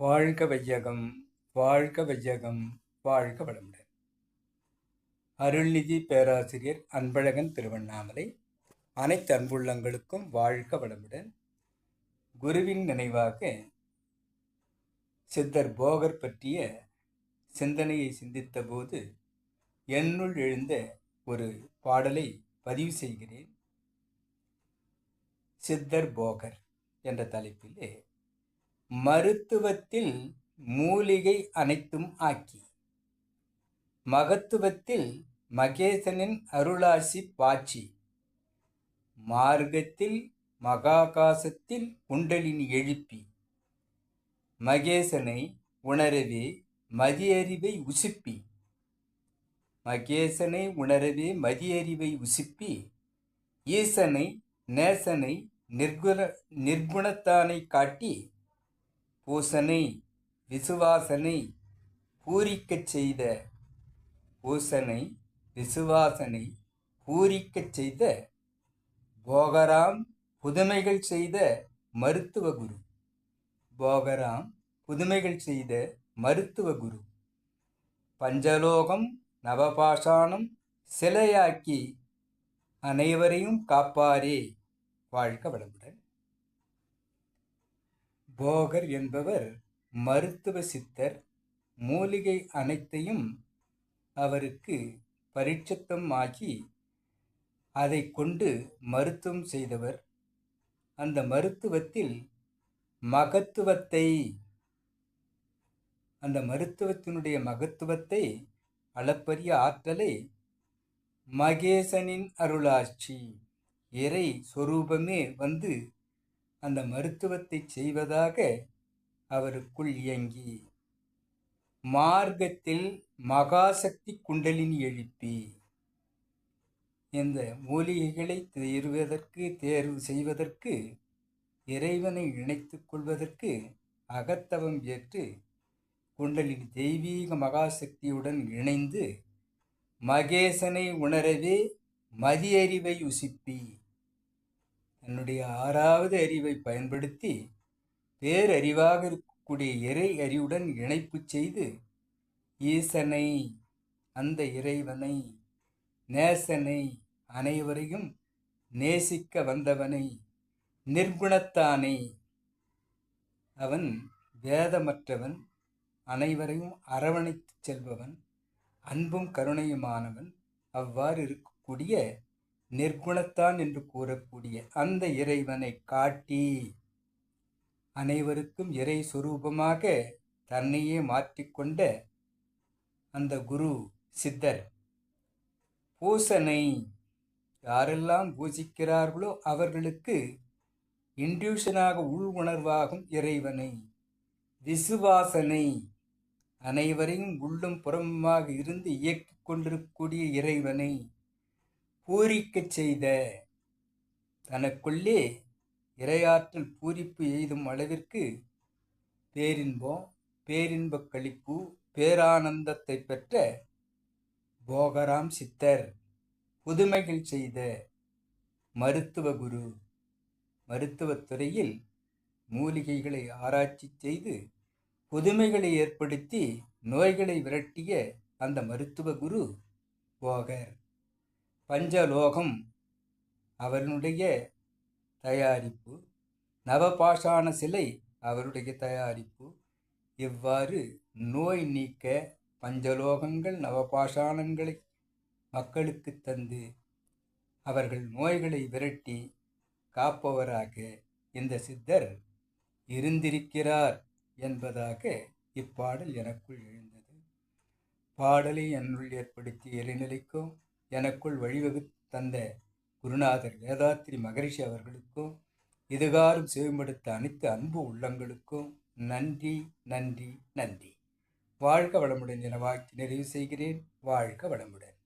வாழ்க வையகம், வாழ்க வையகம், வாழ்க வளமுடன். அருள்நிதி பேராசிரியர் அன்பழகன் திருவண்ணாமலை. அனைத்து அன்புள்ளங்களுக்கும் வாழ்க வளமுடன். குருவின் நினைவாக சித்தர் போகர் பற்றிய சிந்தனையை சிந்தித்த போது என்னுள் எழுந்த ஒரு பாடலை பதிவு செய்கிறேன். சித்தர் போகர் என்ற தலைப்பிலே, மருத்துவத்தில் மூலிகை அனைத்தும் ஆக்கி, மகத்துவத்தில் மகேசனின் அருளாசி பாய்ச்சி, மார்க்கத்தில் மகாகாசத்தில் குண்டலினி எழுப்பி, மகேசனை உணரவே மதியறிவை உசுப்பி, மகேசனை உணரவே மதியறிவை உசுப்பி, ஈசனை நேசனை நிர்குணத்தானை காட்டி, பூசனை விசுவாசனை பூரிக்கச் செய்த, பூசனை விசுவாசனை பூரிக்கச் செய்த போகராம் புதுமைகள் செய்த மருத்துவ குரு. போகராம் புதுமைகள் செய்த மருத்துவ குரு. பஞ்சலோகம் நவபாஷாணம் சிலையாக்கி அனைவரையும் காப்பாரே. வாழ்க வளமுடன். போகர் என்பவர் மருத்துவ சித்தர். மூலிகை அனைத்தையும் அவருக்கு பரிட்சத்தம் ஆகி அதை கொண்டு மருத்துவம் செய்தவர். அந்த மருத்துவத்தில் மகத்துவத்தை, அந்த மருத்துவத்தினுடைய மகத்துவத்தை, அளப்பரிய ஆற்றலை மகேசனின் அருளாட்சி, இறை சொரூபமே வந்து அந்த மருத்துவத்தை செய்வதாக அவருக்குள் இயங்கி, மார்க்கத்தில் மகாசக்தி குண்டலினி எழுப்பி, இந்த மூலிகைகளை தேர்வு செய்வதற்கு, இறைவனை இணைத்து கொள்வதற்கு அகத்தவம் ஏற்று குண்டலினி தெய்வீக மகாசக்தியுடன் இணைந்து மகேசனை உணரவே மதியறிவை உசுப்பி, தன்னுடைய 6வது அறிவை பயன்படுத்தி பேரறிவாக இருக்கக்கூடிய இறை அறிவுடன் இணைப்பு செய்து, ஈசனை, அந்த இறைவனை, நேசனை, அனைவரையும் நேசிக்க வந்தவனை, நிர்குணத்தானை, அவன் வேதமற்றவன், அனைவரையும் அரவணைத்து செல்பவன், அன்பும் கருணையுமானவன், அவ்வாறு இருக்கக்கூடிய நிர்குணத்தான் என்று கூறக்கூடிய அந்த இறைவனை காட்டி, அனைவருக்கும் இறை சொரூபமாக தன்னையே மாற்றிக்கொண்ட அந்த குரு சித்தர். பூசனை, யாரெல்லாம் பூசிக்கிறார்களோ அவர்களுக்கு இன்ட்யூஷனாக உள் உணர்வாகும் இறைவனை. விசுவாசனை, அனைவரையும் உள்ளும் புறமுமாக இருந்து இயக்கிக் கொண்டிருக்கக்கூடிய இறைவனை பூரிக்கச் செய்த, தனக்குள்ளே இறையாற்றல் பூரிப்பு எய்தும் அளவிற்கு பேரின்பம், பேரின்பக் களிப்பு, பேரானந்தத்தை பெற்ற போகராம் சித்தர், புதுமைகள் செய்த மருத்துவ குரு. மருத்துவத்துறையில் மூலிகைகளை ஆராய்ச்சி செய்து புதுமைகளை ஏற்படுத்தி நோய்களை விரட்டிய அந்த மருத்துவ குரு போகர். பஞ்சலோகம் அவருடைய தயாரிப்பு, நவபாஷாண சிலை அவருடைய தயாரிப்பு. இவ்வாறு நோய் நீக்க பஞ்சலோகங்கள் நவபாஷாணங்களை மக்களுக்கு தந்து அவர்கள் நோய்களை விரட்டி காப்பவராக இந்த சித்தர் இருந்திருக்கிறார் என்பதாக இப்பாடல் எனக்குள் எழுந்தது. பாடலை என்னுள் ஏற்படுத்தி இறைநிலைக்கும் எனக்குள் வழிவகுத்து தந்த குருநாதர் வேதாத்திரி மகரிஷி அவர்களுக்கும், இதுகாரும் செவிமடுத்த அனைத்து அன்பு உள்ளங்களுக்கும் நன்றி, நன்றி, நன்றி. வாழ்க வளமுடன் என வாழ்த்து நிறைவு செய்கிறேன். வாழ்க வளமுடன்.